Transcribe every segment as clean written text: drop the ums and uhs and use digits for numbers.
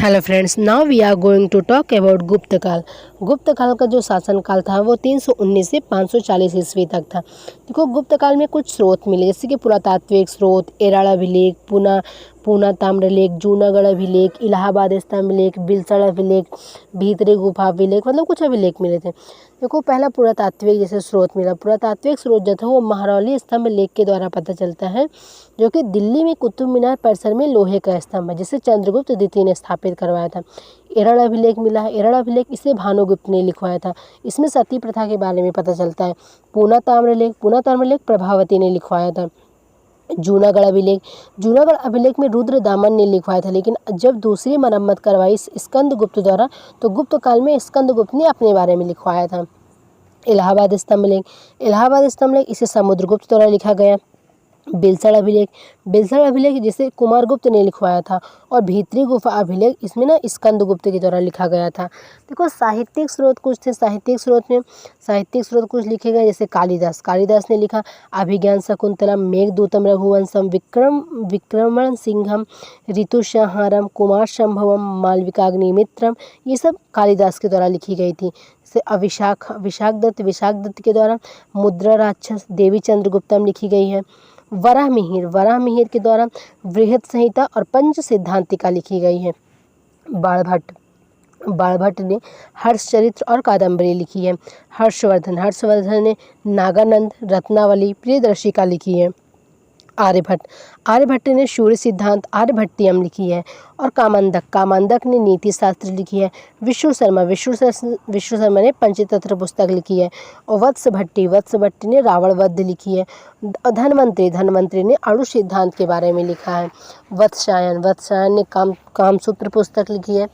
Hello friends, now we are going to talk about गुप्त काल। गुप्त काल का जो शासनकाल था वो 319 से 540 ईस्वी तक था। देखो, गुप्त काल में कुछ स्रोत मिले, जैसे कि पुरातात्विक स्रोत, एराड़ अभिलेख, पूना ताम्रलेख, जूनागढ़ अभिलेख, इलाहाबाद स्तंभलेख, बिलसड़ अभिलेख, भीतरी गुफा अभिलेख, मतलब कुछ अभिलेख मिले थे। देखो, पहला पुरातात्विक जैसे स्रोत मिला। पुरातात्विक स्रोत जो था वो महरौली स्तंभ लेख के द्वारा पता चलता है, जो कि दिल्ली में कुतुब मीनार परिसर में लोहे का स्तंभ है, जिसे चंद्रगुप्त द्वितीय ने स्थापित करवाया था। एरड़ अभिलेख मिला है। एरड़ अभिलेख इसे भानुगुप्त ने लिखवाया था। इसमें सती प्रथा के बारे में पता चलता है। पूना ताम्रलेख प्रभावती ने लिखवाया था। जूनागढ़ अभिलेख में रुद्र दामन ने लिखवाया था, लेकिन जब दूसरी मरम्मत करवाई स्कंदगुप्त द्वारा, तो गुप्त काल में स्कंदगुप्त ने अपने बारे में लिखवाया था। इलाहाबाद स्तंभलेख इसे समुद्रगुप्त द्वारा लिखा गया। बिलसड़ अभिलेख जिसे कुमारगुप्त ने लिखवाया था। और भीतरी गुफा अभिलेख, इसमें ना स्कंदगुप्त के द्वारा लिखा गया था। देखो, साहित्यिक स्रोत कुछ थे। साहित्यिक स्रोत कुछ लिखे गए, जैसे कालिदास ने लिखा अभिज्ञान शकुंतलम, मेघदूतम, रघुवंशम, विक्रमण सिंहम, ऋतुसंहारम, कुमार संभवम, मालविकाग्निमित्रम, ये सब कालिदास के द्वारा लिखी गई थी। जैसे विशाख दत्त के द्वारा मुद्रा राक्षस देवी चंद्रगुप्तम लिखी गई है। वराहमिहिर के द्वारा बृहत संहिता और पंच सिद्धांतिका लिखी गई है। बाणभट्ट ने हर्षचरित्र और कादम्बरी लिखी है। हर्षवर्धन ने नागानंद, रत्नावली, प्रियदर्शिका लिखी है। आर्यभट्ट ने सूर्य सिद्धांत, आर्यभट्टियम लिखी है। और कामांदक ने नीति शास्त्र लिखी है। विष्णु शर्मा ने पंचतंत्र पुस्तक लिखी है। और वत्स ने रावण वध लिखी है। धनवंतरी ने अणु सिद्धांत के बारे में लिखा है। वत्स्यायन ने कामसूत्र पुस्तक लिखी है।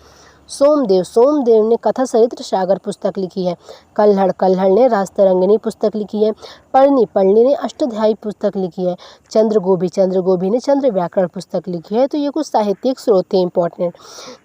सोमदेव ने कथा चरित्र सागर पुस्तक लिखी है। कल्हड़ ने रास्तरंगिणी पुस्तक लिखी है। पढ़नी ने अष्टाध्यायी पुस्तक लिखी है। चंद्रगोभी ने चंद्र व्याकरण पुस्तक लिखी है। तो ये कुछ साहित्यिक स्रोत थे इंपॉर्टेंट।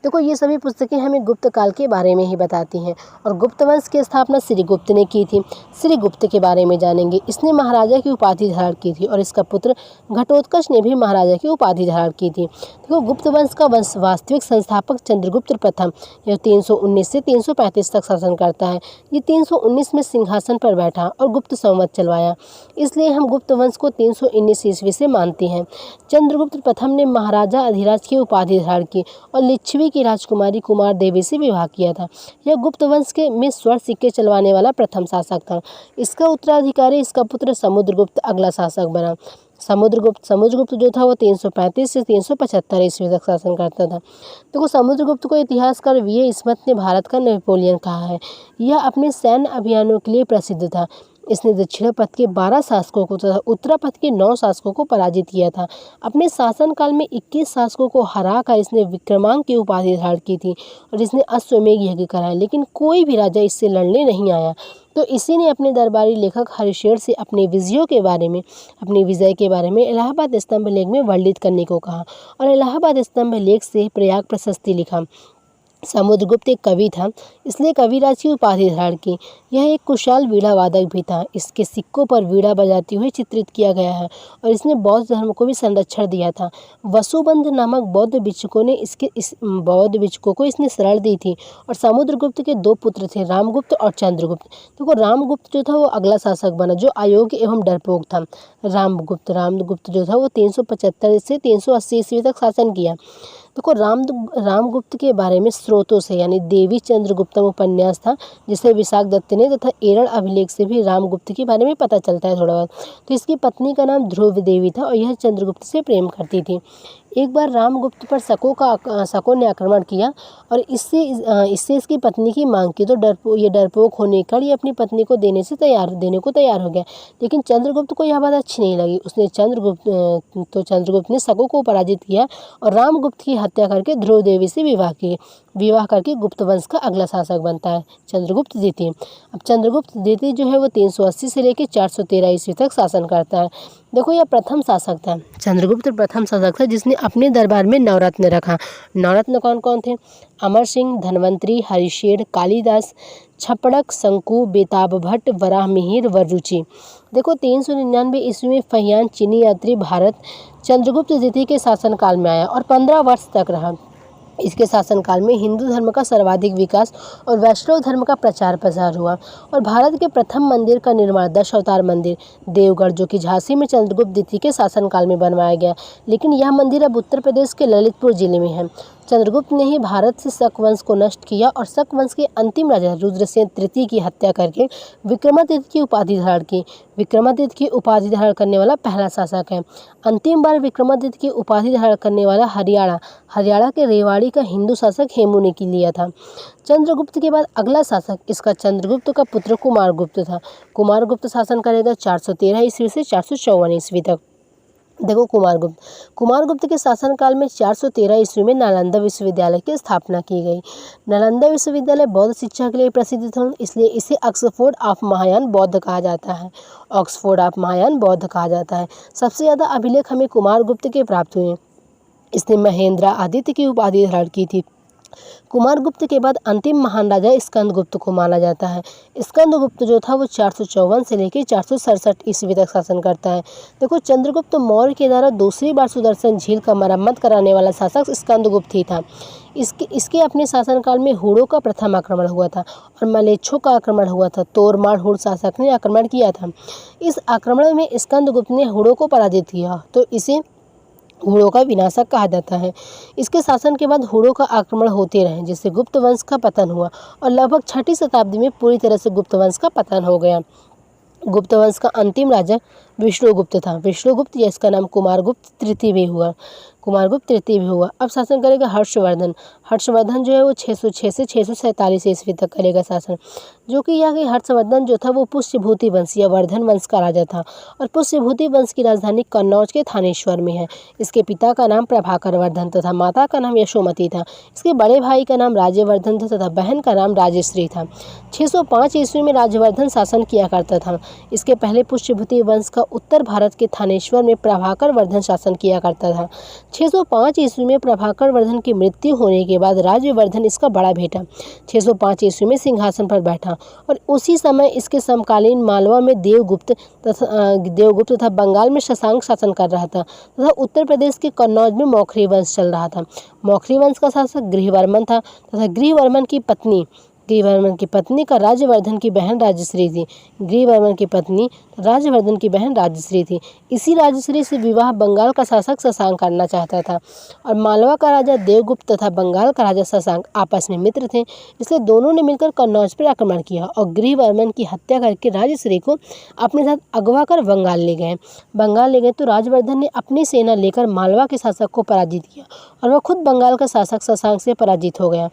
देखो, ये सभी पुस्तकें हमें गुप्त काल के बारे में ही बताती हैं। और गुप्त वंश की स्थापना श्रीगुप्त ने की थी। श्रीगुप्त के बारे में जानेंगे। इसने महाराजा की उपाधि धारण की थी, और इसका पुत्र घटोत्कच ने भी महाराजा की उपाधि धारण की थी। देखो, गुप्त वंश का वास्तविक संस्थापक चंद्रगुप्त प्रथम, यह 319 से 335 तक शासन करता है। ये 319 में सिंहासन पर बैठा और गुप्त संवत चलवाया, इसलिए हम गुप्त वंश को 319 ईस्वी से मानते हैं। चंद्रगुप्त प्रथम ने महाराजा अधिराज की उपाधि धारण की और लिच्छवी की राजकुमारी कुमार देवी से विवाह किया था। यह गुप्त वंश में स्वर्ण सिक्के चलवाने वाला प्रथम शासक था। इसका उत्तराधिकारी इसका पुत्र समुद्रगुप्त अगला शासक बना। समुद्रगुप्त जो था वो 335 से 375 ईस्वी तक शासन करता था। देखो, समुद्रगुप्त को इतिहासकार वी.ए. स्मिथ ने भारत का नेपोलियन कहा है। यह अपने सैन्य अभियानों के लिए प्रसिद्ध था। इसने दक्षिण पथ के 12 शासकों को तथा उत्तर पथ के 9 शासकों को पराजित किया था। अपने शासनकाल में 21 शासकों को हराकर इसने विक्रमांक की उपाधि धारण की थी, और इसने अश्वमेध यज्ञ कराया, लेकिन कोई भी राजा इससे लड़ने नहीं आया। तो इसी ने अपने दरबारी लेखक हरिशेर से अपनी विजय के बारे में इलाहाबाद स्तंभ लेख में वर्णित करने को कहा, और इलाहाबाद स्तंभ लेख से प्रयाग प्रशस्ति लिखा। समुद्रगुप्त एक कवि था, इसलिए कविराज की उपाधि धारण की। यह एक कुशल वीणा वादक भी था। इसके सिक्कों पर वीणा बजाती हुई चित्रित किया गया है, और इसने बौद्ध धर्म को भी संरक्षण दिया था। वसुबंध नामक बौद्ध भिक्षुकों को इसने शरण दी थी। और समुद्रगुप्त के 2 पुत्र थे, रामगुप्त और चंद्रगुप्त। देखो, रामगुप्त जो था वो अगला शासक बना, जो अयोग्य एवं डरपोक था। रामगुप्त जो था वो 375 से 380 ईस्वी तक शासन किया। देखो, रामगुप्त के बारे में स्रोतों से, यानी देवी चंद्रगुप्तम उपन्यास था, जिसे विशाख दत्त ने, तथा एरड़ अभिलेख से भी रामगुप्त के बारे में पता चलता है थोड़ा बहुत। तो इसकी पत्नी का नाम ध्रुव देवी था, और यह चंद्रगुप्त से प्रेम करती थी। एक बार रामगुप्त पर शकों ने आक्रमण किया, और इससे इसकी पत्नी की मांग की। तो डरपोक होने कर ये अपनी पत्नी को देने को तैयार हो गया। लेकिन चंद्रगुप्त को यह बात अच्छी नहीं लगी। चंद्रगुप्त ने शकों को पराजित किया और रामगुप्त की हत्या करके ध्रुव देवी से विवाह करके गुप्त वंश का अगला शासक बनता है चंद्रगुप्त द्वितीय। अब चंद्रगुप्त द्वितीय जो है वो 380 से लेकर 413 ईस्वी तक शासन करता है। देखो, यह प्रथम शासक था। चंद्रगुप्त प्रथम शासक था जिसने अपने दरबार में नवरत्न रखा। नवरत्न कौन कौन थे? अमर सिंह, धनवंतरी, हरिशेर, कालिदास, छपड़क, शंकु, बेताब भट्ट, वराहमिहिर, वररुचि। देखो, 399 ईस्वी में फहियान चीनी यात्री भारत चंद्रगुप्त द्वितीय के शासनकाल में आया और 15 वर्ष तक रहा। इसके शासनकाल में हिंदू धर्म का सर्वाधिक विकास और वैष्णव धर्म का प्रचार प्रसार हुआ और भारत के प्रथम मंदिर का निर्माण दशावतार मंदिर देवगढ़, जो कि झांसी में चंद्रगुप्त द्वितीय के शासनकाल में बनवाया गया, लेकिन यह मंदिर अब उत्तर प्रदेश के ललितपुर जिले में है। चंद्रगुप्त ने ही भारत से शक वंश को नष्ट किया और शक वंश के अंतिम राजा रुद्रसेन तृतीय की हत्या करके विक्रमादित्य की उपाधि धारण की। विक्रमादित्य की उपाधि धारण करने वाला पहला शासक है। अंतिम बार विक्रमादित्य की उपाधि धारण करने वाला हरियाणा के रेवाड़ी का हिंदू शासक हेमू ने की लिया था। चंद्रगुप्त के बाद अगला शासक इसका चंद्रगुप्त का पुत्र कुमारगुप्त था। कुमारगुप्त शासन करेगा 413 ईस्वी से 454 ईस्वी तक। देखो, कुमारगुप्त के शासनकाल में 413 ईस्वी में नालंदा विश्वविद्यालय की स्थापना की गई। नालंदा विश्वविद्यालय बौद्ध शिक्षा के लिए प्रसिद्ध था, इसलिए इसे ऑक्सफोर्ड ऑफ महायान बौद्ध कहा जाता है। ऑक्सफोर्ड ऑफ महायान बौद्ध कहा जाता है। सबसे ज़्यादा अभिलेख हमें कुमारगुप्त के प्राप्त हुए। इसने महेंद्र आदित्य की उपाधि धारण की थी। कुमारगुप्त के बाद अंतिम महान राजा स्कंदगुप्त को माना जाता है। स्कंदगुप्त जो था वो 454 से लेकर 467 ईस्वी तक शासन करता है। देखो, चंद्रगुप्त मौर्य के द्वारा दूसरी बार सुदर्शन झील का मरम्मत कराने वाला शासक स्कंदगुप्त ही था। इसके अपने शासनकाल में हुड़ों का प्रथम आक्रमण हुआ था और मलेच्छों का आक्रमण हुआ था। तोरमाड़ हुड़ शासक ने आक्रमण किया था। इस आक्रमण में स्कंदगुप्त ने हुड़ों को पराजित किया, तो इसे हुड़ों का विनाशक कहा जाता है। इसके शासन के बाद हुड़ों का आक्रमण होते रहे, जिससे गुप्त वंश का पतन हुआ और लगभग 6ठी शताब्दी में पूरी तरह से गुप्त वंश का पतन हो गया। गुप्त वंश का अंतिम राजा विष्णुगुप्त था। विष्णुगुप्त या इसका नाम कुमारगुप्त तृतीय भी हुआ। अब शासन करेगा हर्षवर्धन जो है वो 606 से 647 ईस्वी तक करेगा शासन, जो कि यह कि हर्षवर्धन जो था वो पुष्यभूति वंश या वर्धन वंश का राजा था और पुष्यभूति वंश की राजधानी कन्नौज के थानेश्वर में है। इसके पिता का नाम प्रभाकर वर्धन तथा माता का नाम यशोमती था। इसके बड़े भाई का नाम राज्यवर्धन था तथा बहन का नाम राजश्री था। 605 ईस्वी में राज्यवर्धन शासन किया करता था। इसके पहले पुष्यभूति वंश का उत्तर भारत के थानेश्वर में प्रभाकर वर्धन शासन किया करता था। 605 ईस्वी में प्रभाकर वर्धन की मृत्यु होने के बाद राज्यवर्धन इसका बड़ा बेटा 605 ईस्वी में सिंहासन पर बैठा और उसी समय इसके समकालीन मालवा में देवगुप्त तथा बंगाल में शशांक शासन कर रहा था तथा उत्तर प्रदेश के कन्नौज में मौखरी वंश चल रहा था। मौखरी वंश का शासक गृहवर्मन था तथा गृहवर्मन की पत्नी का राज्यवर्धन की बहन राजश्री थी। गृहवर्मन की पत्नी राज्यवर्धन की बहन राजश्री थी। इसी राजश्री से विवाह बंगाल का शासक शशांक करना चाहता था और मालवा का राजा देवगुप्त तथा बंगाल का राजा शशांक आपस में मित्र थे, इसलिए दोनों ने मिलकर कन्नौज पर आक्रमण किया और गृहवर्मन की हत्या करके राजश्री को अपने साथ अगवा कर बंगाल ले गए तो राजवर्धन ने अपनी सेना लेकर मालवा के शासक को पराजित किया और वह खुद बंगाल का शासक शशांक से पराजित हो गया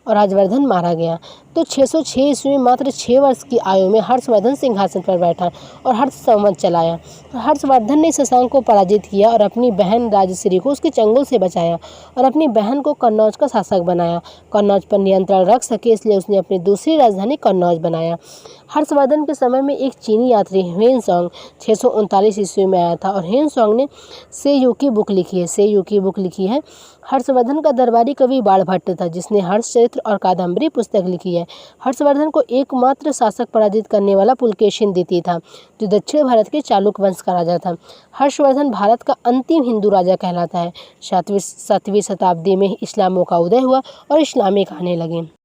और राजवर्धन मारा गया। तो 606 ईस्वी में मात्र 6 वर्ष की आयु में हर्षवर्धन सिंहासन पर बैठा और हर्ष संवत चलाया। हर्षवर्धन ने शशांक को पराजित किया और अपनी बहन राजश्री को उसके चंगुल से बचाया और अपनी बहन को कन्नौज का शासक बनाया। कन्नौज पर नियंत्रण रख सके इसलिए उसने अपनी दूसरी राजधानी कन्नौज बनाया। हर्षवर्धन के समय में एक चीनी यात्री ह्वेनसांग 639 ईस्वी में आया था और ह्वेनसांग ने सेयू की बुक लिखी है। हर्षवर्धन का दरबारी कवि बाणभट्ट था जिसने हर्षचरित्र और कादम्बरी पुस्तक लिखी है। हर्षवर्धन को एकमात्र शासक पराजित करने वाला पुलकेशिन द्वितीय था जो दक्षिण भारत के चालुक वंश का राजा था। हर्षवर्धन भारत का अंतिम हिंदू राजा कहलाता है। 7वीं शताब्दी में इस्लामों का उदय हुआ और इस्लामिक आने लगे।